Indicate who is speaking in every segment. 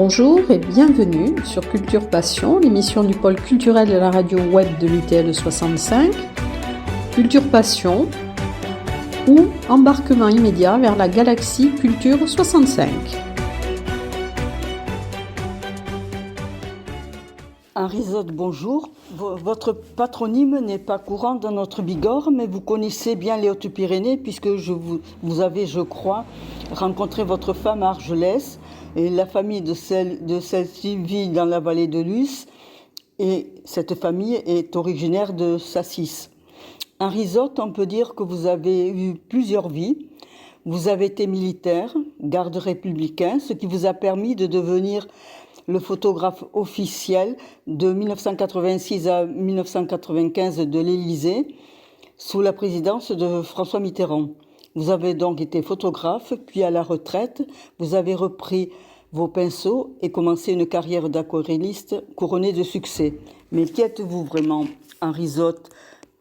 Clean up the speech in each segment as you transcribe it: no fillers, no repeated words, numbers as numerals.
Speaker 1: Bonjour et bienvenue sur Culture Passion, l'émission du pôle culturel de la radio web de l'UTL 65. Culture Passion ou embarquement immédiat vers la galaxie Culture 65.
Speaker 2: Henri Zot, bonjour. Votre patronyme n'est pas courant dans notre Bigorre, mais vous connaissez bien les Hautes-Pyrénées puisque vous avez, je crois, rencontré votre femme à Argelès et la famille de celle-ci vit dans la vallée de Luce et cette famille est originaire de Sassis. Henri Zot, on peut dire que vous avez eu plusieurs vies. Vous avez été militaire, garde républicain, ce qui vous a permis de devenir le photographe officiel de 1986 à 1995 de l'Élysée, sous la présidence de François Mitterrand. Vous avez donc été photographe, puis à la retraite, vous avez repris vos pinceaux et commencé une carrière d'aquarelliste couronnée de succès. Mais qui êtes-vous vraiment, Henri Zot?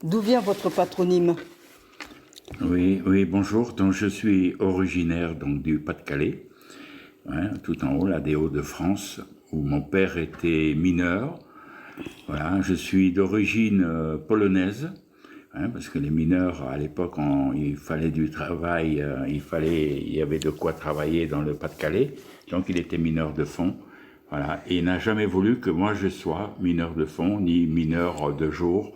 Speaker 2: D'où vient votre patronyme?
Speaker 3: Oui, bonjour. Donc, je suis originaire du Pas-de-Calais, tout en haut, là, des Hauts-de-France, où mon père était mineur. Voilà, je suis d'origine polonaise, parce que les mineurs, à l'époque, il fallait du travail, il y avait de quoi travailler dans le Pas-de-Calais, donc il était mineur de fond. Voilà, et il n'a jamais voulu que moi je sois mineur de fond, ni mineur de jour.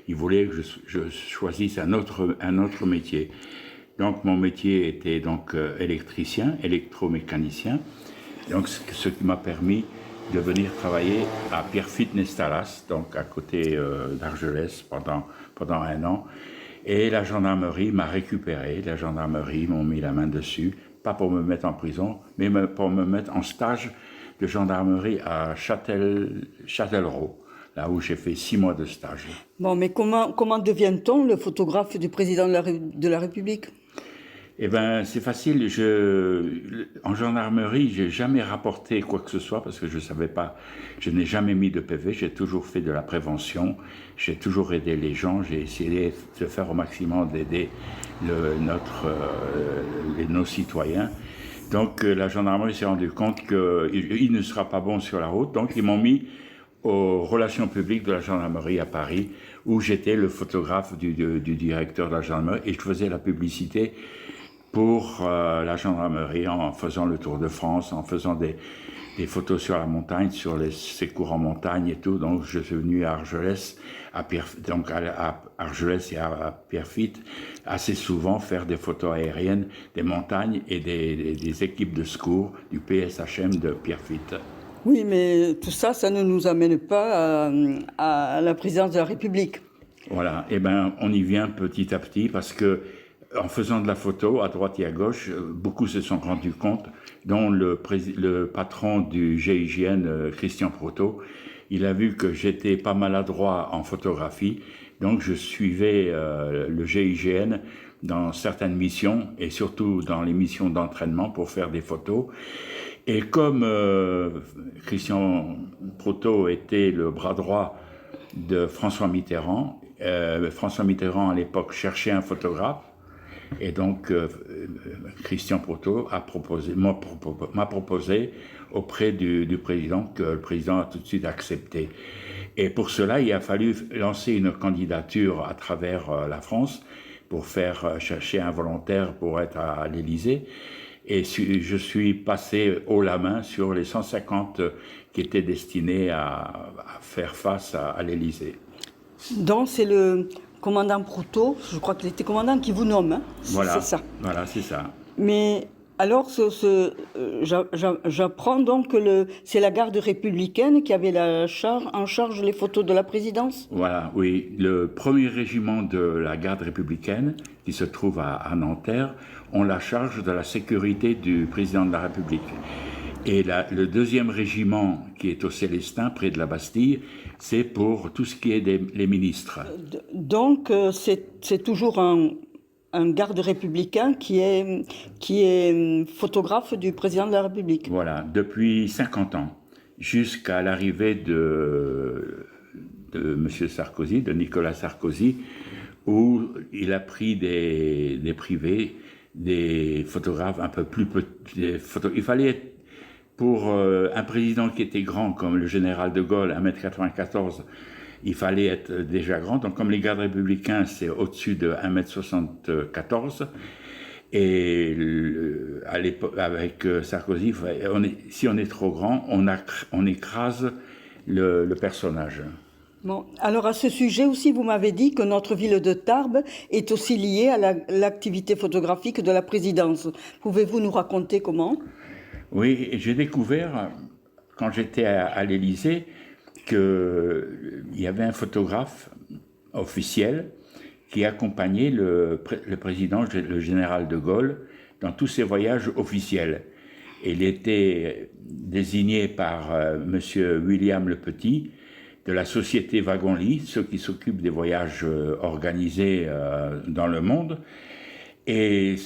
Speaker 3: Il voulait que je choisisse un autre métier. Donc mon métier était donc électricien, électromécanicien, donc ce qui m'a permis de venir travailler à Pierrefitte-Nestalas, donc à côté d'Argelès pendant un an. Et la gendarmerie m'a récupéré, la gendarmerie m'ont mis la main dessus, pas pour me mettre en prison, mais pour me mettre en stage de gendarmerie à Châtellerault, là où j'ai fait 6 mois de stage.
Speaker 2: Bon, mais comment devient-on le photographe du président de la République?
Speaker 3: Eh bien, c'est facile. En gendarmerie, j'ai jamais rapporté quoi que ce soit parce que je savais pas. Je n'ai jamais mis de PV. J'ai toujours fait de la prévention. J'ai toujours aidé les gens. J'ai essayé de faire au maximum d'aider nos citoyens. Donc, la gendarmerie s'est rendu compte qu'il ne sera pas bon sur la route. Donc, ils m'ont mis aux relations publiques de la gendarmerie à Paris, où j'étais le photographe du directeur de la gendarmerie et je faisais la publicité pour la gendarmerie en faisant le tour de France, en faisant des photos sur la montagne, sur les sécours en montagne et tout. Donc je suis venu à Argelès, à Argelès et à Pierrefitte assez souvent faire des photos aériennes des montagnes et des équipes de secours du PSHM de Pierrefitte.
Speaker 2: Oui, mais tout ça, ça ne nous amène pas à la présidence de la République.
Speaker 3: Voilà, et ben on y vient petit à petit parce que en faisant de la photo à droite et à gauche, beaucoup se sont rendus compte, dont le patron du GIGN, Christian Proto, il a vu que j'étais pas maladroit en photographie, donc je suivais le GIGN dans certaines missions et surtout dans les missions d'entraînement pour faire des photos. Et comme Christian Proto était le bras droit de François Mitterrand, François Mitterrand à l'époque cherchait un photographe. Et donc, Christian Proto m'a proposé auprès du président, que le président a tout de suite accepté. Et pour cela, il a fallu lancer une candidature à travers la France pour faire chercher un volontaire pour être à l'Élysée. Et je suis passé haut la main sur les 150 qui étaient destinés à faire face à l'Élysée.
Speaker 2: Donc, c'est le commandant Proto, je crois qu'il était commandant, qui vous nomme.
Speaker 3: Voilà,
Speaker 2: c'est ça.
Speaker 3: Voilà, c'est ça.
Speaker 2: Mais alors, j'apprends donc que c'est la garde républicaine qui avait en charge les photos de la présidence.
Speaker 3: Voilà, oui. Le premier régiment de la garde républicaine, qui se trouve à Nanterre, ont la charge de la sécurité du président de la République. Et le deuxième régiment, qui est au Célestin, près de la Bastille, c'est pour tout ce qui est les ministres.
Speaker 2: Donc, c'est toujours un garde républicain qui est photographe du président de la République.
Speaker 3: Voilà, depuis 50 ans, jusqu'à l'arrivée de M. Sarkozy, de Nicolas Sarkozy, où il a pris des privés, des photographes un peu plus petits. Il fallait pour un président qui était grand comme le général de Gaulle, 1m94, il fallait être déjà grand. Donc comme les gardes républicains, c'est au-dessus de 1m74. Et à l'époque, avec Sarkozy, si on est trop grand, on écrase le personnage.
Speaker 2: Bon, alors à ce sujet aussi, vous m'avez dit que notre ville de Tarbes est aussi liée à l'activité photographique de la présidence. Pouvez-vous nous raconter comment ?
Speaker 3: Oui, j'ai découvert, quand j'étais à l'Élysée, qu'il y avait un photographe officiel qui accompagnait le président, le général de Gaulle, dans tous ses voyages officiels. Et il était désigné par monsieur William Le Petit, de la société Wagon-Lit, ceux qui s'occupent des voyages organisés dans le monde. Et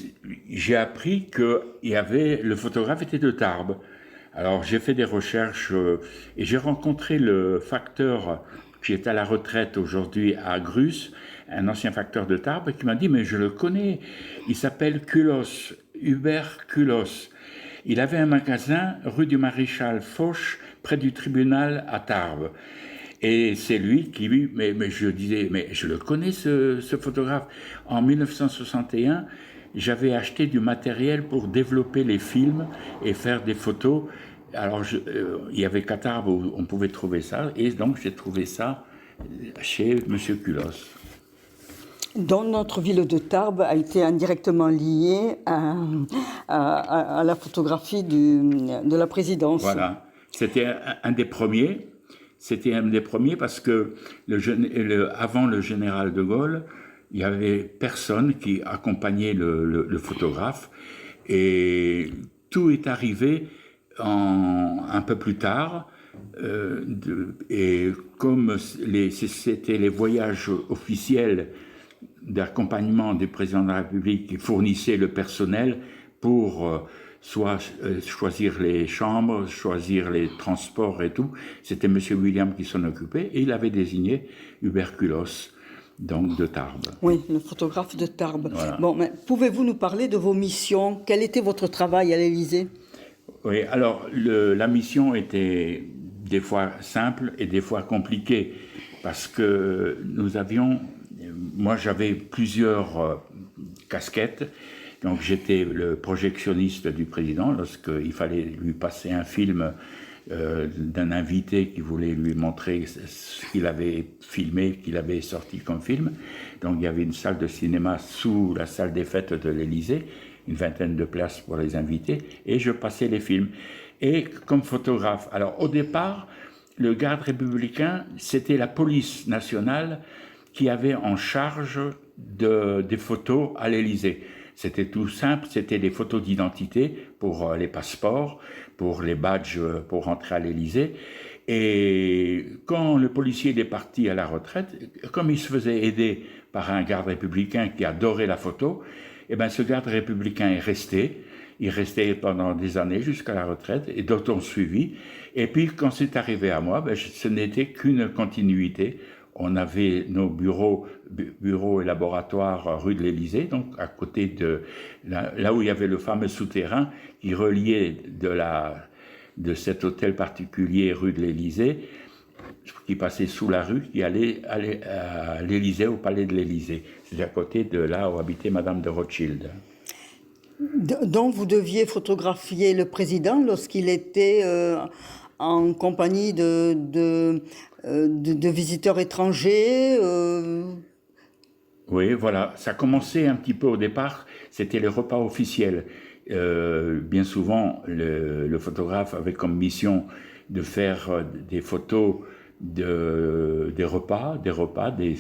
Speaker 3: j'ai appris que le photographe était de Tarbes. Alors j'ai fait des recherches et j'ai rencontré le facteur qui est à la retraite aujourd'hui à Grus, un ancien facteur de Tarbes, qui m'a dit « mais je le connais, il s'appelle Culos, Hubert Culos. Il avait un magasin rue du Maréchal Foch, près du tribunal à Tarbes. » Et c'est lui qui, mais je disais, mais je le connais ce photographe. En 1961, j'avais acheté du matériel pour développer les films et faire des photos. Alors, il y avait qu'à Tarbes où on pouvait trouver ça, et donc j'ai trouvé ça chez M. Culos.
Speaker 2: Donc notre ville de Tarbes a été indirectement liée à la photographie de la présidence.
Speaker 3: Voilà, c'était un des premiers. C'était un des premiers parce que avant le général de Gaulle, il n'y avait personne qui accompagnait le photographe. Et tout est arrivé un peu plus tard. Et comme c'était les voyages officiels d'accompagnement du président de la République qui fournissaient le personnel pour soit choisir les chambres, choisir les transports et tout. C'était M. William qui s'en occupait et il avait désigné Hubert Culos, donc de Tarbes.
Speaker 2: Oui, le photographe de Tarbes.
Speaker 3: Voilà.
Speaker 2: Bon, mais pouvez-vous nous parler de vos missions ? Quel était votre travail à l'Élysée ?
Speaker 3: Oui, alors la mission était des fois simple et des fois compliquée parce que moi j'avais plusieurs casquettes. Donc j'étais le projectionniste du président lorsqu'il fallait lui passer un film d'un invité qui voulait lui montrer ce qu'il avait filmé, qu'il avait sorti comme film. Donc il y avait une salle de cinéma sous la salle des fêtes de l'Élysée, une vingtaine de places pour les invités, et je passais les films. Et comme photographe, alors au départ, le garde républicain, c'était la police nationale qui avait en charge des photos à l'Élysée. C'était tout simple, c'était des photos d'identité pour les passeports, pour les badges pour rentrer à l'Élysée. Et quand le policier est parti à la retraite, comme il se faisait aider par un garde républicain qui adorait la photo, eh ben ce garde républicain est resté. Il restait pendant des années jusqu'à la retraite et d'autres ont suivi. Et puis quand c'est arrivé à moi, ce n'était qu'une continuité. On avait nos bureaux et laboratoires rue de l'Élysée, donc à côté de là où il y avait le fameux souterrain qui reliait de cet hôtel particulier rue de l'Élysée, qui passait sous la rue, qui allait à l'Élysée, au palais de l'Élysée. C'est à côté de là où habitait Madame de Rothschild.
Speaker 2: Donc vous deviez photographier le président lorsqu'il était en compagnie de visiteurs étrangers.
Speaker 3: Oui, voilà. Ça commençait un petit peu au départ. C'était les repas officiels. Bien souvent, le photographe avait comme mission de faire des photos des repas, des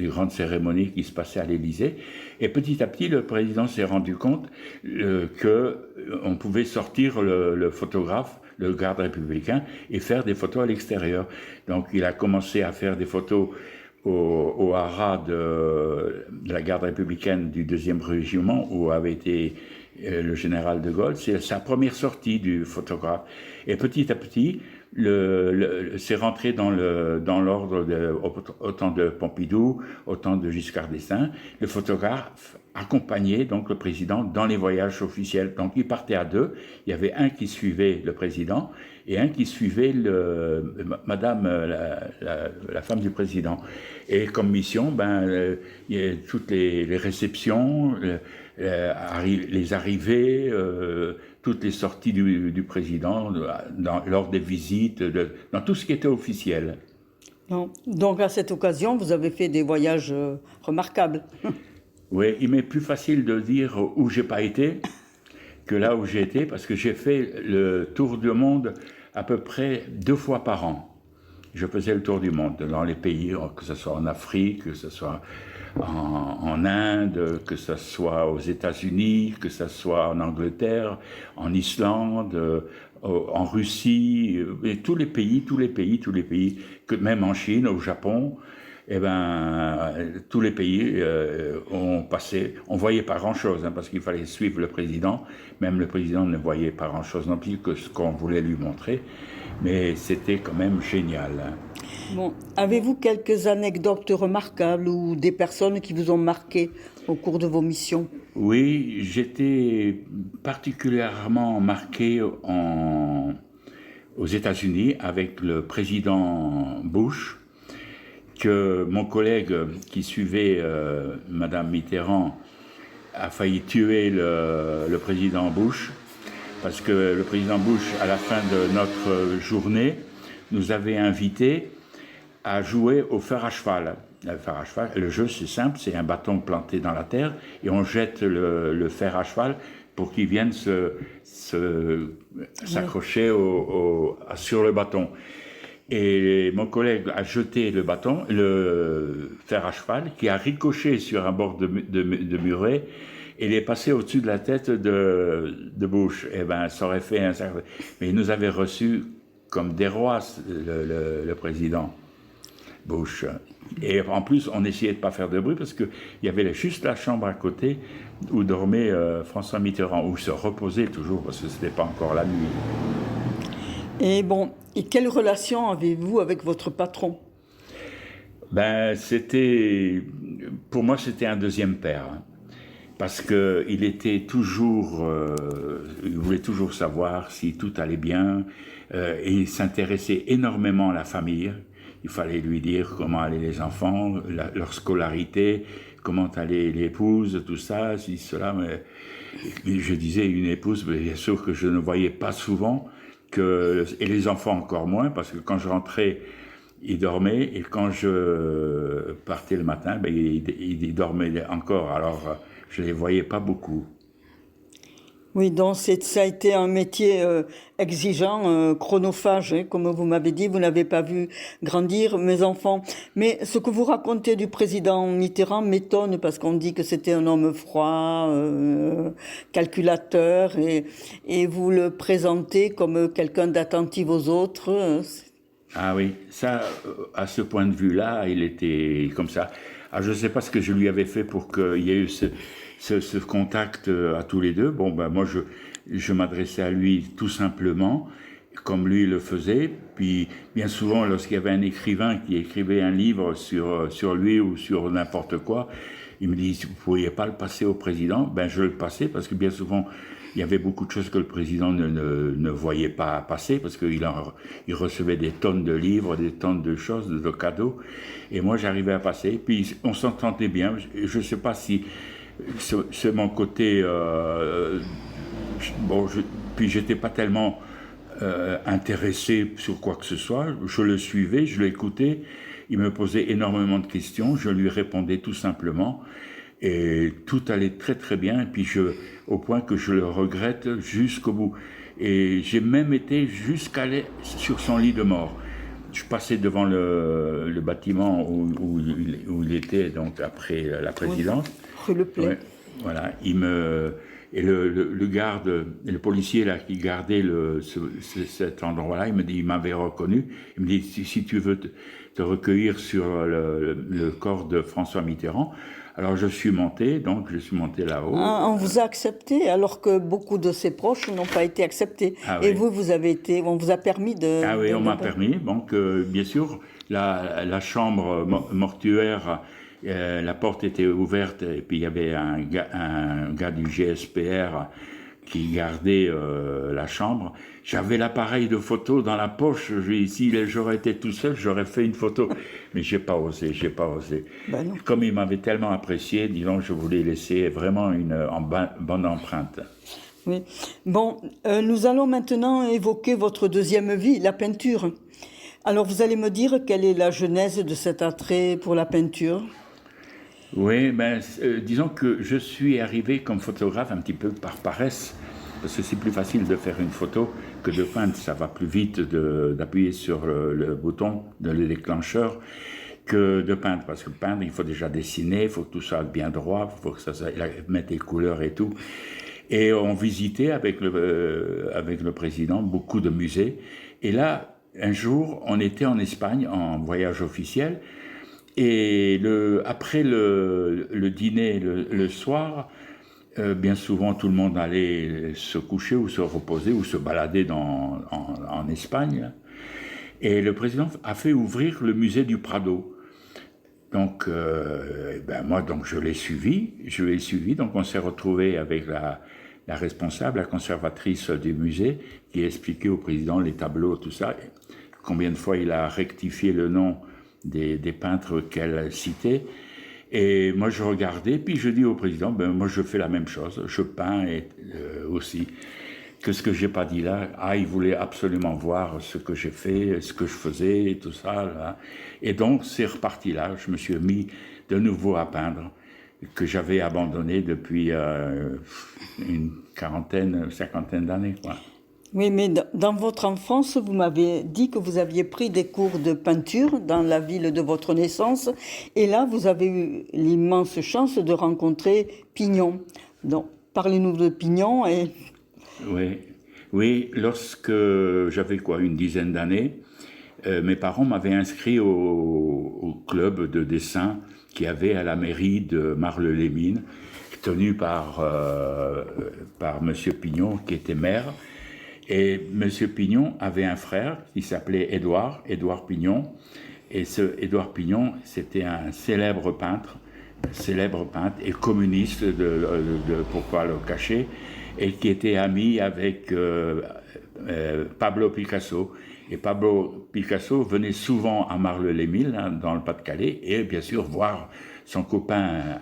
Speaker 3: grandes cérémonies qui se passaient à l'Élysée. Et petit à petit, le président s'est rendu compte qu'on pouvait sortir le photographe, le garde républicain, et faire des photos à l'extérieur. Donc il a commencé à faire des photos au haras de la garde républicaine du 2e régiment, où avait été le général de Gaulle. C'est sa première sortie du photographe. Et petit à petit, c'est rentré dans l'ordre autant de Pompidou, autant de Giscard d'Estaing. Le photographe accompagnait donc le président dans les voyages officiels. Donc ils partaient à deux. Il y avait un qui suivait le président et un qui suivait Madame, la femme du président. Et comme mission, il y a toutes les réceptions, les arrivées, toutes les sorties du président, lors des visites, dans tout ce qui était officiel.
Speaker 2: Non. Donc à cette occasion, vous avez fait des voyages remarquables.
Speaker 3: Oui, il m'est plus facile de dire où j'ai pas été que là où j'ai été, parce que j'ai fait le tour du monde à peu près 2 fois par an. Je faisais le tour du monde dans les pays, que ce soit en Afrique, que ce soit en Inde, que ce soit aux États-Unis, que ce soit en Angleterre, en Islande, en Russie, et tous les pays, que même en Chine, au Japon, tous les pays on voyait pas grand-chose, parce qu'il fallait suivre le président. Même le président ne voyait pas grand-chose non plus que ce qu'on voulait lui montrer, mais c'était quand même génial.
Speaker 2: Bon, avez-vous quelques anecdotes remarquables ou des personnes qui vous ont marqué au cours de vos missions?
Speaker 3: Oui, j'étais particulièrement marqué aux États-Unis avec le président Bush, que mon collègue qui suivait Madame Mitterrand a failli tuer le président Bush, parce que le président Bush, à la fin de notre journée, nous avait invités à jouer au fer à cheval. Le fer à cheval, le jeu c'est simple, c'est un bâton planté dans la terre et on jette le fer à cheval pour qu'il vienne s'accrocher sur le bâton. Et mon collègue a jeté le fer à cheval, qui a ricoché sur un bord de muret, et il est passé au-dessus de la tête de Bush. Ça aurait fait un cercle. Mais il nous avait reçus comme des rois, le président Bush. Et en plus, on essayait de ne pas faire de bruit, parce qu'il y avait juste la chambre à côté où dormait François Mitterrand, où il se reposait toujours, parce que ce n'était pas encore la nuit.
Speaker 2: Et quelle relation avez-vous avec votre patron?
Speaker 3: Pour moi, c'était un deuxième père, parce que il voulait toujours savoir si tout allait bien, et il s'intéressait énormément à la famille. Il fallait lui dire comment allaient les enfants, leur scolarité, comment allait l'épouse, tout ça, si cela. Mais je disais une épouse, mais bien sûr que je ne voyais pas souvent. Et les enfants encore moins, parce que quand je rentrais, ils dormaient, et quand je partais le matin, ils dormaient encore, alors je ne les voyais pas beaucoup.
Speaker 2: Oui, donc ça a été un métier exigeant, chronophage, comme vous m'avez dit, vous n'avez pas vu grandir mes enfants. Mais ce que vous racontez du président Mitterrand m'étonne, parce qu'on dit que c'était un homme froid, calculateur, et vous le présentez comme quelqu'un d'attentif aux autres.
Speaker 3: Ah oui, ça, à ce point de vue-là, il était comme ça. Alors, je ne sais pas ce que je lui avais fait pour qu'il y ait eu ce contact à tous les deux. Moi, je m'adressais à lui tout simplement, comme lui le faisait. Puis, bien souvent, lorsqu'il y avait un écrivain qui écrivait un livre sur lui ou sur n'importe quoi, il me dit, vous ne pourriez pas le passer au président? Je le passais, parce que bien souvent, il y avait beaucoup de choses que le président ne voyait pas passer, parce qu'il recevait des tonnes de livres, des tonnes de choses, de cadeaux. Et moi, j'arrivais à passer. Puis, on s'entendait bien. Je ne sais pas si c'est mon côté... puis, j'étais pas tellement intéressé sur quoi que ce soit. Je le suivais, je l'écoutais. Il me posait énormément de questions. Je lui répondais tout simplement. Et tout allait très très bien, et puis au point que je le regrette jusqu'au bout. Et j'ai même été jusqu'à aller sur son lit de mort. Je passais devant le bâtiment où il était, donc après la présidence.
Speaker 2: Rue Le Play.
Speaker 3: Ouais, voilà, Et le garde, le policier là qui gardait cet endroit-là, il m'avait reconnu. Il me dit si tu veux te recueillir sur le corps de François Mitterrand. Alors je suis monté là-haut.
Speaker 2: Ah, on vous a accepté alors que beaucoup de ses proches n'ont pas été acceptés.
Speaker 3: Ah,
Speaker 2: et
Speaker 3: oui.
Speaker 2: vous avez été, on vous a permis de.
Speaker 3: Ah oui, on m'a permis. Donc bien sûr, la chambre mortuaire. La porte était ouverte et puis il y avait un gars du GSPR qui gardait la chambre. J'avais l'appareil de photo dans la poche. Si j'aurais été tout seul, j'aurais fait une photo. Mais j'ai pas osé.
Speaker 2: Ben non.
Speaker 3: Comme il m'avait tellement apprécié, disons, je voulais laisser vraiment une bonne empreinte.
Speaker 2: Oui. Bon, nous allons maintenant évoquer votre deuxième vie, la peinture. Alors vous allez me dire quelle est la genèse de cet attrait pour la peinture?
Speaker 3: Oui, disons que je suis arrivé comme photographe un petit peu par paresse, parce que c'est plus facile de faire une photo que de peindre. Ça va plus vite d'appuyer sur le bouton, le déclencheur, que de peindre. Parce que peindre, il faut déjà dessiner, il faut que tout soit bien droit, il faut que ça mette les couleurs et tout. Et on visitait avec le président beaucoup de musées. Et là, un jour, on était en Espagne en voyage officiel. Et après le dîner, le soir, bien souvent tout le monde allait se coucher ou se reposer ou se balader en Espagne. Et le président a fait ouvrir le musée du Prado. Donc, moi, je l'ai suivi. Donc, on s'est retrouvé avec la responsable, la conservatrice du musée, qui expliquait au président les tableaux, tout ça. Combien de fois il a rectifié le nom des peintres qu'elle citait. Et moi, je regardais, puis je dis au président, moi, je fais la même chose. Je peins aussi. Qu'est-ce que j'ai pas dit là? Ah, il voulait absolument voir ce que j'ai fait, ce que je faisais, et tout ça. Là. Et donc, c'est reparti là. Je me suis mis de nouveau à peindre, que j'avais abandonné depuis une cinquantaine d'années, quoi.
Speaker 2: Oui, mais dans votre enfance, vous m'avez dit que vous aviez pris des cours de peinture dans la ville de votre naissance. Et là, vous avez eu l'immense chance de rencontrer Pignon. Donc, parlez-nous de Pignon.
Speaker 3: Oui, lorsque j'avais une dizaine d'années, mes parents m'avaient inscrit au club de dessin qu'il y avait à la mairie de Marle-les-Mines, tenu par Monsieur Pignon, qui était maire. Et M. Pignon avait un frère qui s'appelait Édouard Pignon. Et ce Édouard Pignon, c'était un célèbre peintre et communiste, pourquoi le cacher, et qui était ami avec Pablo Picasso. Et Pablo Picasso venait souvent à Marle-les-Mines, dans le Pas-de-Calais, et bien sûr voir son copain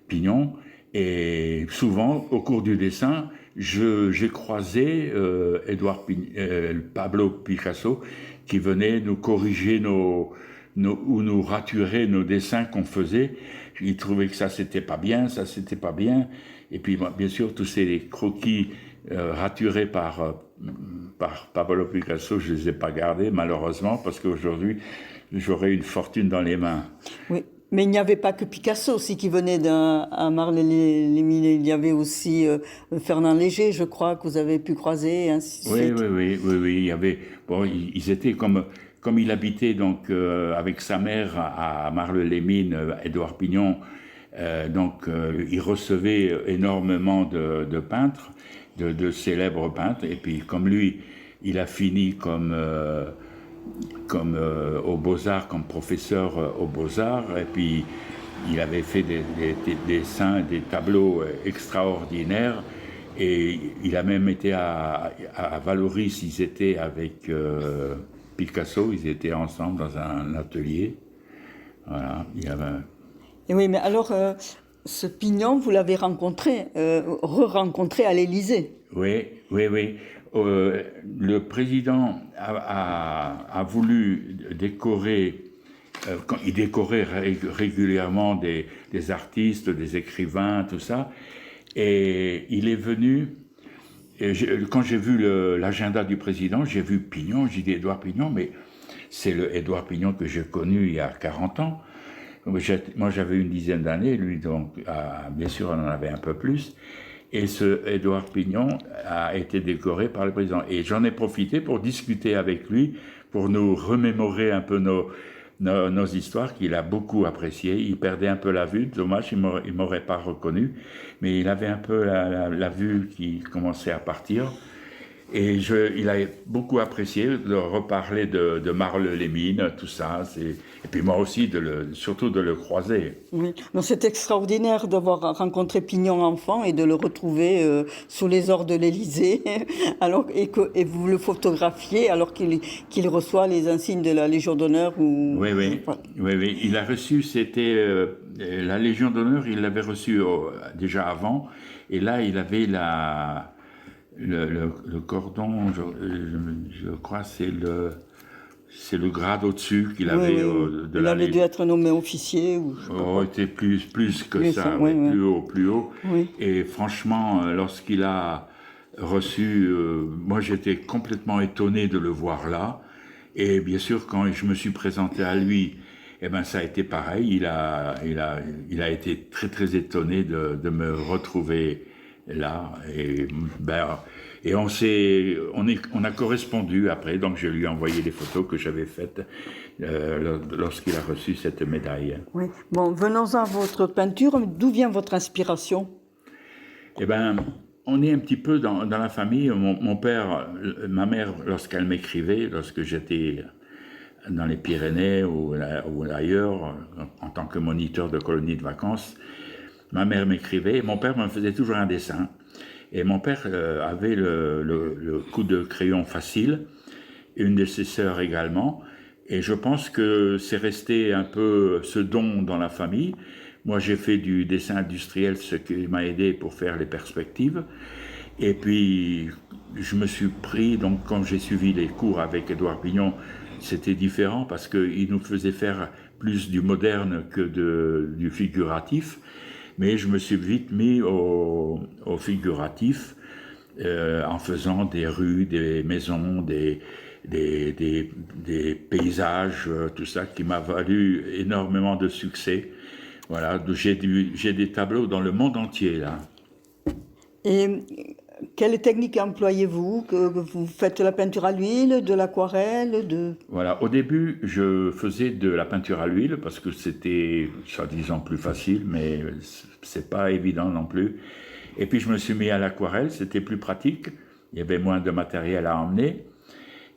Speaker 3: Pignon. Et souvent, au cours du dessin, j'ai croisé Pablo Picasso qui venait nous corriger ou nous raturer nos dessins qu'on faisait. Il trouvait que ça c'était pas bien. Et puis bien sûr tous ces croquis raturés par Pablo Picasso, je les ai pas gardés malheureusement parce qu'aujourd'hui j'aurais une fortune dans les mains.
Speaker 2: Oui. Mais il n'y avait pas que Picasso aussi qui venait à Marle-les-Mines. Il y avait aussi Fernand Léger, je crois, que vous avez pu croiser, et ainsi de suite.
Speaker 3: Oui. Il y avait, ils étaient comme il habitait donc avec sa mère à Marle-les-Mines, Édouard Pignon. Il recevait énormément de peintres, de célèbres peintres. Et puis comme lui, il a fini comme aux Beaux-Arts, comme professeur aux Beaux-Arts, et puis il avait fait des dessins, des tableaux extraordinaires, et il a même été à Valoris, ils étaient avec Picasso, ils étaient ensemble dans un atelier. Voilà, il y avait...
Speaker 2: Et oui, mais alors, ce Pignon, vous l'avez rencontré, re-rencontré à l'Élysée.
Speaker 3: Oui. Le président a voulu décorer, il décorait régulièrement des artistes, des écrivains, tout ça, et il est venu, quand j'ai vu l'agenda du président, j'ai vu Pignon, j'ai dit Édouard Pignon, mais c'est le Édouard Pignon que j'ai connu il y a 40 ans. Moi j'avais une dizaine d'années, lui donc, bien sûr on en avait un peu plus. Et ce Édouard Pignon a été décoré par le président. Et j'en ai profité pour discuter avec lui, pour nous remémorer un peu nos histoires qu'il a beaucoup appréciées. Il perdait un peu la vue, dommage, il ne m'aurait pas reconnu, mais il avait un peu la vue qui commençait à partir. Et il a beaucoup apprécié de reparler de Marle-les-Mines, tout ça. Et puis moi aussi, surtout de le croiser.
Speaker 2: Oui, c'est extraordinaire d'avoir rencontré Pignon enfant et de le retrouver sous les ors de l'Élysée, et vous le photographiez alors qu'il reçoit les insignes de la Légion d'honneur.
Speaker 3: Oui. Il a reçu, c'était la Légion d'honneur, il l'avait reçue déjà avant. Et là, il avait le cordon, je crois, c'est le grade au-dessus qu'il avait de
Speaker 2: il
Speaker 3: la
Speaker 2: avait dû être nommé officier ou
Speaker 3: était plus que ça, plus haut.
Speaker 2: Oui.
Speaker 3: Et franchement, lorsqu'il a reçu, moi j'étais complètement étonné de le voir là. Et bien sûr, quand je me suis présenté à lui, eh ben ça a été pareil. Il a été très très étonné de me retrouver là. Et on a correspondu après, donc je lui ai envoyé les photos que j'avais faites lorsqu'il a reçu cette médaille.
Speaker 2: Oui. Bon, venons-en à votre peinture. D'où vient votre inspiration?
Speaker 3: Eh ben, on est un petit peu dans la famille. Mon père, ma mère, lorsqu'elle m'écrivait, lorsque j'étais dans les Pyrénées ou ailleurs, en tant que moniteur de colonies de vacances, ma mère m'écrivait. Mon père me faisait toujours un dessin. Et mon père avait le coup de crayon facile, une de ses sœurs également. Et je pense que c'est resté un peu ce don dans la famille. Moi, j'ai fait du dessin industriel, ce qui m'a aidé pour faire les perspectives. Et puis, je me suis pris, donc quand j'ai suivi les cours avec Édouard Pignon, c'était différent parce qu'il nous faisait faire plus du moderne que du figuratif. Mais je me suis vite mis au figuratif en faisant des rues, des maisons, des paysages, tout ça qui m'a valu énormément de succès. Voilà, j'ai des tableaux dans le monde entier là.
Speaker 2: Et quelle technique employez-vous? Que vous faites la peinture à l'huile, de l'aquarelle,
Speaker 3: Voilà, au début, je faisais de la peinture à l'huile parce que c'était, soi-disant, plus facile, mais c'est pas évident non plus. Et puis, je me suis mis à l'aquarelle, c'était plus pratique, il y avait moins de matériel à emmener.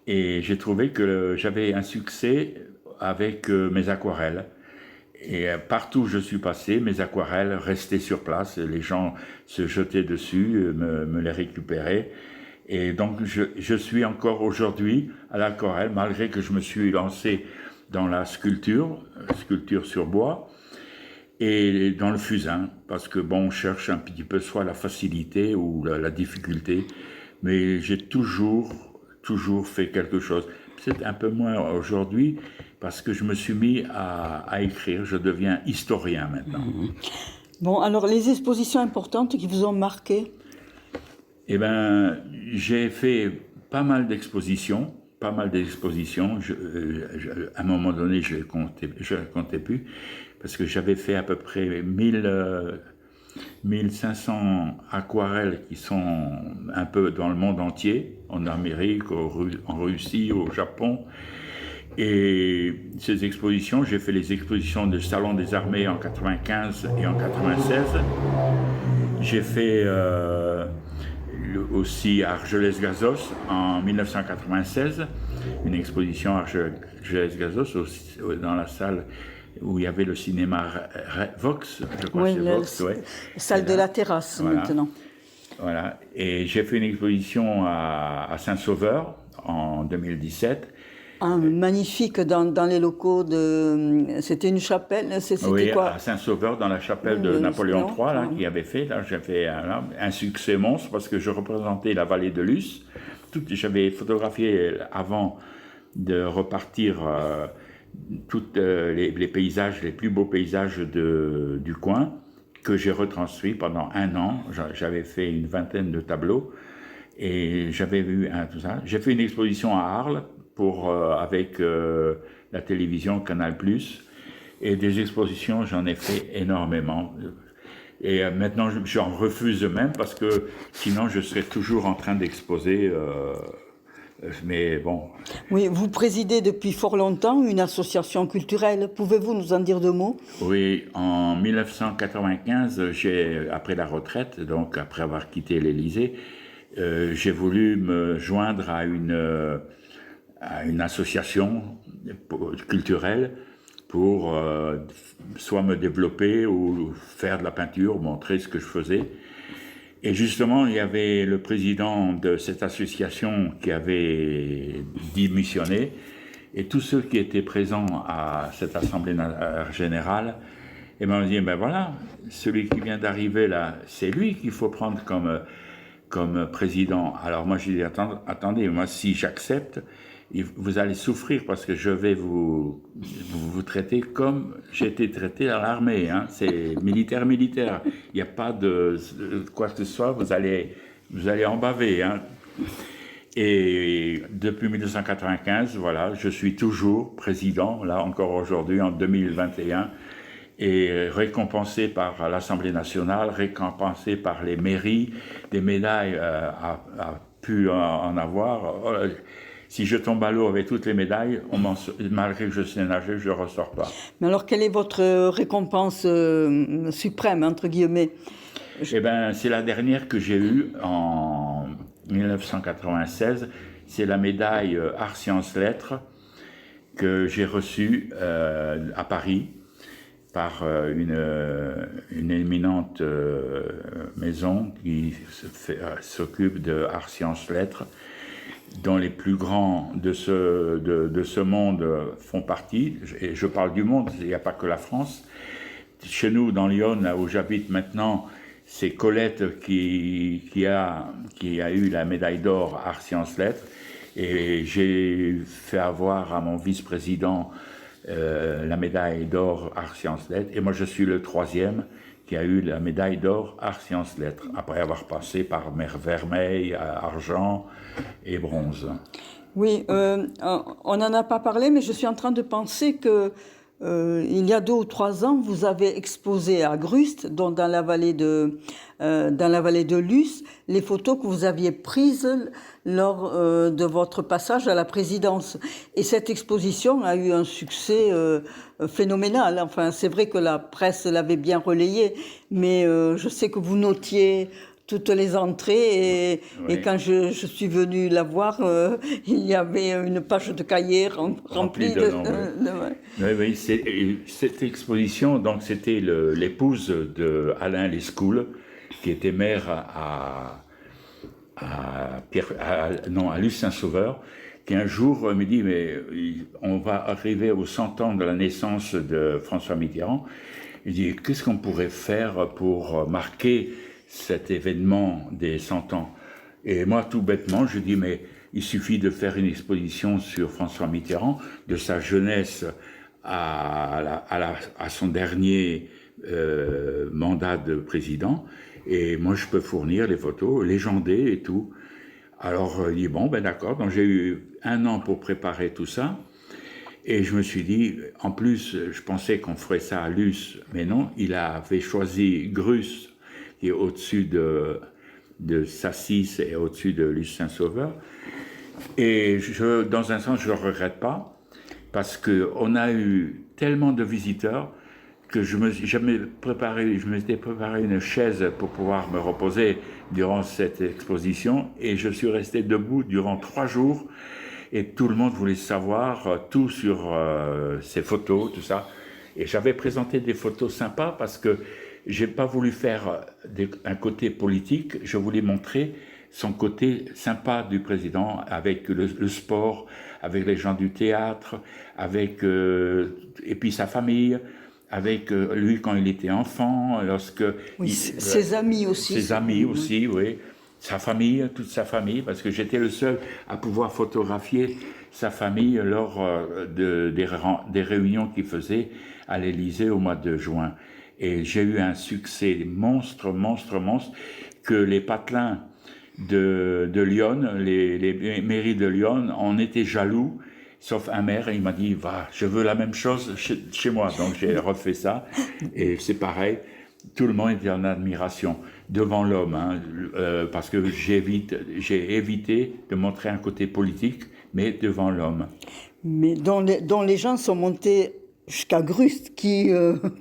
Speaker 3: Et j'ai trouvé que j'avais un succès avec mes aquarelles. Et partout où je suis passé, mes aquarelles restaient sur place. Les gens se jetaient dessus, me les récupéraient. Et donc, je suis encore aujourd'hui à l'aquarelle, malgré que je me suis lancé dans la sculpture sur bois, et dans le fusain, parce que bon, on cherche un petit peu soit la facilité ou la difficulté, mais j'ai toujours fait quelque chose. C'est un peu moins aujourd'hui, parce que je me suis mis à écrire, je deviens historien maintenant.
Speaker 2: Bon, alors les expositions importantes qui vous ont marqué?
Speaker 3: Eh bien, j'ai fait pas mal d'expositions. À un moment donné, je ne comptais plus, parce que j'avais fait à peu près 1500 aquarelles qui sont un peu dans le monde entier, en Amérique, en Russie, au Japon. Et ces expositions, j'ai fait les expositions du Salon des Armées en 95 et en 96. J'ai fait aussi à Argelès-Gazos en 1996, une exposition à Argelès-Gazos dans la salle où il y avait le cinéma Vox, je crois que c'est Vox, ouais.
Speaker 2: Salle de la terrasse, voilà. Maintenant.
Speaker 3: Voilà, et j'ai fait une exposition à Saint-Sauveur en 2017.
Speaker 2: Magnifique dans les locaux c'était une chapelle,
Speaker 3: oui,
Speaker 2: quoi?
Speaker 3: À Saint-Sauveur, dans la chapelle de Napoléon III, là, qui avait fait. Là, j'ai fait un succès monstre parce que je représentais la vallée de Luce. J'avais photographié avant de repartir tous les paysages, les plus beaux paysages du coin, que j'ai retransmis pendant 1 an. J'avais fait une vingtaine de tableaux et j'avais vu tout ça. J'ai fait une exposition à Arles avec la télévision Canal+, et des expositions, j'en ai fait énormément. Et maintenant, j'en refuse même parce que sinon, je serais toujours en train d'exposer. Mais bon.
Speaker 2: Oui, vous présidez depuis fort longtemps une association culturelle. Pouvez-vous nous en dire 2 mots?
Speaker 3: Oui, en 1995, après la retraite, donc après avoir quitté l'Élysée, j'ai voulu me joindre à une association culturelle pour soit me développer ou faire de la peinture, montrer ce que je faisais. Et justement, il y avait le président de cette association qui avait démissionné, et tous ceux qui étaient présents à cette assemblée générale, et m'ont dit, ben voilà, celui qui vient d'arriver là, c'est lui qu'il faut prendre comme président. Alors moi, j'ai dit, attendez, moi, si j'accepte, vous allez souffrir parce que je vais vous traiter comme j'ai été traité à l'armée. Hein. C'est militaire. Il n'y a pas de quoi que ce soit, vous allez en baver. Hein. Et depuis 1995, voilà, je suis toujours président, là encore aujourd'hui, en 2021, et récompensé par l'Assemblée nationale, récompensé par les mairies, des médailles à pu en avoir. Si je tombe à l'eau avec toutes les médailles, malgré que je sais nager, je ne ressors pas.
Speaker 2: Mais alors, quelle est votre récompense suprême, entre guillemets?
Speaker 3: Eh bien, c'est la dernière que j'ai eue en 1996. C'est la médaille Arts Sciences Lettres que j'ai reçue à Paris par une éminente maison qui s'occupe de Arts Sciences Lettres, dont les plus grands de ce monde font partie. Et je parle du monde, il n'y a pas que la France. Chez nous, dans Lyon, là où j'habite maintenant, c'est Colette qui a eu la médaille d'or Arts Sciences Lettres. Et j'ai fait avoir à mon vice-président la médaille d'or Arts Sciences Lettres. Et moi, je suis le 3e qui a eu la médaille d'or Arts Sciences Lettres, après avoir passé par vermeil, argent et bronze.
Speaker 2: Oui, on n'en a pas parlé, mais je suis en train de penser que il y a 2 ou 3 ans, vous avez exposé à Grust, donc dans la vallée de Luce, les photos que vous aviez prises lors de votre passage à la présidence. Et cette exposition a eu un succès phénoménal. Enfin, c'est vrai que la presse l'avait bien relayée, mais je sais que vous notiez toutes les entrées et quand je suis venue la voir, il y avait une page de cahier remplie de
Speaker 3: Oui, cette exposition, donc c'était l'épouse de Alain Lescoul, qui était maire à Luce-Saint-Sauveur, qui un jour me dit, mais on va arriver aux 100 ans de la naissance de François Mitterrand. Il dit, qu'est-ce qu'on pourrait faire pour marquer cet événement des 100 ans? Et moi, tout bêtement, je dis, mais il suffit de faire une exposition sur François Mitterrand, de sa jeunesse à son dernier mandat de président, et moi, je peux fournir les photos légendées et tout. Alors, il dit, bon, ben d'accord, donc j'ai eu 1 an pour préparer tout ça, et je me suis dit, en plus, je pensais qu'on ferait ça à Luce, mais non, il avait choisi Grus, qui est au-dessus de Sassis et au-dessus de Luce-Saint-Sauveur. Et dans un sens, je ne le regrette pas, parce qu'on a eu tellement de visiteurs que je m'étais préparé une chaise pour pouvoir me reposer durant cette exposition, et je suis resté debout durant 3 jours, et tout le monde voulait savoir tout sur ces photos, tout ça. Et j'avais présenté des photos sympas parce que j'ai pas voulu faire un côté politique, je voulais montrer son côté sympa du président avec le sport, avec les gens du théâtre, et puis sa famille, avec lui quand il était enfant,
Speaker 2: ses amis aussi.
Speaker 3: Ses amis aussi, oui. Sa famille, toute sa famille, parce que j'étais le seul à pouvoir photographier sa famille lors des réunions qu'il faisait à l'Élysée au mois de juin. Et j'ai eu un succès monstre, que les patelins de Lyon, les mairies de Lyon, en étaient jaloux, sauf un maire, et il m'a dit, je veux la même chose chez moi. Donc j'ai refait ça, et c'est pareil. tout le monde était en admiration devant l'homme, hein, parce que j'ai évité de montrer un côté politique, mais devant l'homme.
Speaker 2: Mais dont les gens sont montés jusqu'à Grust, qui,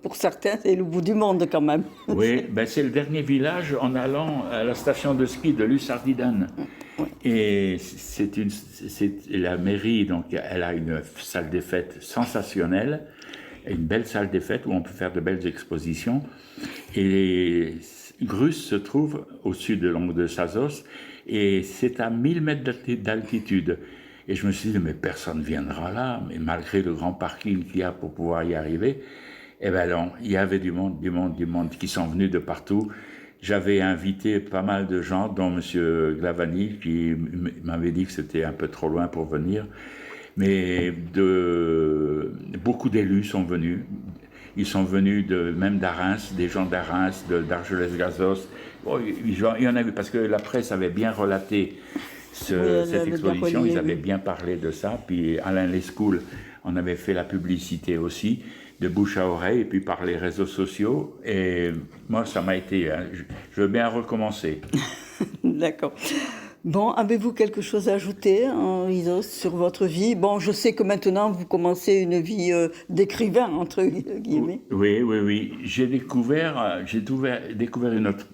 Speaker 2: pour certains, c'est le bout du monde quand même.
Speaker 3: Oui, ben c'est le dernier village en allant à la station de ski de Lussardiden.
Speaker 2: Oui.
Speaker 3: Et c'est la mairie, donc elle a une salle des fêtes sensationnelle, une belle salle des fêtes où on peut faire de belles expositions. Et Grust se trouve au sud de Sazos, et c'est à 1000 mètres d'altitude. Et je me suis dit, mais personne ne viendra là, mais malgré le grand parking qu'il y a pour pouvoir y arriver. Eh bien non, il y avait du monde qui sont venus de partout. J'avais invité pas mal de gens, dont M. Glavani, qui m'avait dit que c'était un peu trop loin pour venir. Mais beaucoup d'élus sont venus. Ils sont venus même d'Arins, des gens d'Arins, d'Argelès-Gazos. Oh, il y en a eu, parce que la presse avait bien relaté cette exposition, ils avaient bien parlé de ça. Puis Alain Lescoul en avait fait la publicité aussi, de bouche à oreille, et puis par les réseaux sociaux. Et moi, ça m'a été... je veux bien recommencer.
Speaker 2: D'accord. Bon, avez-vous quelque chose à ajouter, Rizos, sur votre vie? Bon, je sais que maintenant, vous commencez une vie d'écrivain, entre guillemets.
Speaker 3: Oui. J'ai découvert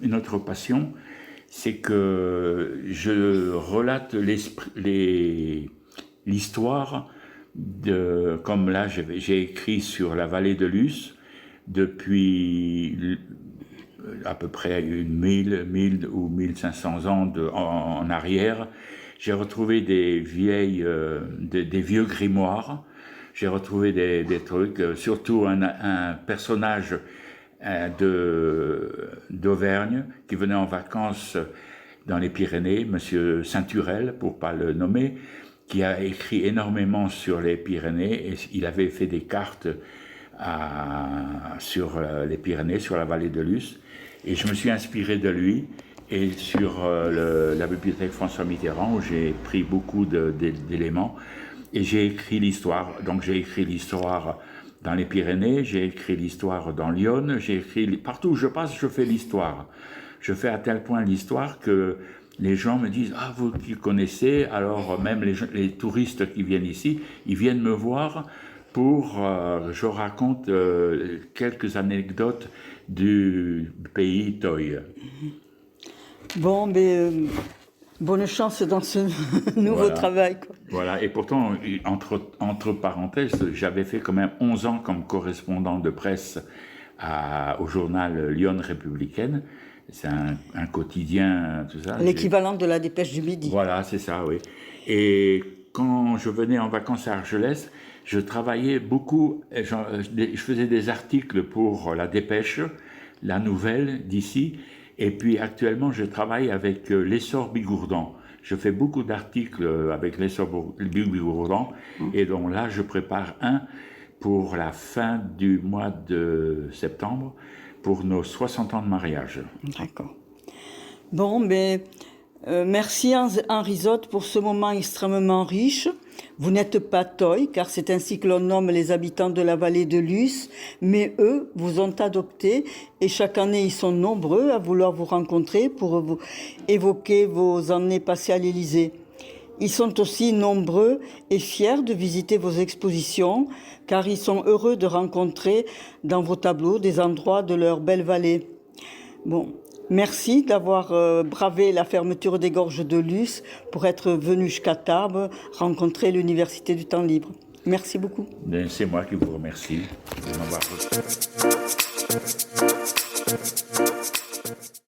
Speaker 3: une autre passion. C'est que je relate l'histoire comme là j'ai écrit sur la vallée de Luce depuis à peu près 1000 ou 1500 ans en arrière. J'ai retrouvé des vieux grimoires, j'ai retrouvé des trucs, surtout un personnage d'Auvergne qui venait en vacances dans les Pyrénées, Monsieur Saint-Turel, pour pas le nommer, qui a écrit énormément sur les Pyrénées, et il avait fait des cartes sur les Pyrénées, sur la vallée de Luce, et je me suis inspiré de lui, et sur la bibliothèque François Mitterrand, où j'ai pris beaucoup d'éléments, et j'ai écrit l'histoire. Donc j'ai écrit l'histoire dans les Pyrénées, j'ai écrit l'histoire dans l'Yonne, partout où je passe, je fais l'histoire. Je fais à tel point l'histoire que les gens me disent « Ah, vous qui connaissez », alors même les touristes qui viennent ici, ils viennent me voir pour... je raconte quelques anecdotes du pays Toy.
Speaker 2: Bon, mais... bonne chance dans ce nouveau travail. Quoi.
Speaker 3: Voilà, et pourtant, entre parenthèses, j'avais fait quand même 11 ans comme correspondant de presse au journal Lyon Républicaine. C'est un quotidien, tout ça.
Speaker 2: L'équivalent de la Dépêche du Midi.
Speaker 3: Voilà, c'est ça, oui. Et quand je venais en vacances à Argelès, je travaillais beaucoup, je faisais des articles pour la Dépêche, la Nouvelle d'ici. Et puis actuellement, je travaille avec l'Essor Bigourdan. Je fais beaucoup d'articles avec l'Essor Bigourdan. Et donc là, je prépare un pour la fin du mois de septembre, pour nos 60 ans de mariage.
Speaker 2: D'accord. Bon, mais merci Henri Zot pour ce moment extrêmement riche. Vous n'êtes pas Toy, car c'est ainsi que l'on nomme les habitants de la vallée de Luce, mais eux vous ont adopté et chaque année ils sont nombreux à vouloir vous rencontrer pour vous évoquer vos années passées à l'Élysée. Ils sont aussi nombreux et fiers de visiter vos expositions, car ils sont heureux de rencontrer dans vos tableaux des endroits de leur belle vallée. Bon. Merci d'avoir bravé la fermeture des gorges de Luce pour être venu jusqu'à Tarbes rencontrer l'Université du Temps Libre. Merci beaucoup.
Speaker 3: C'est moi qui vous remercie de m'avoir reçu.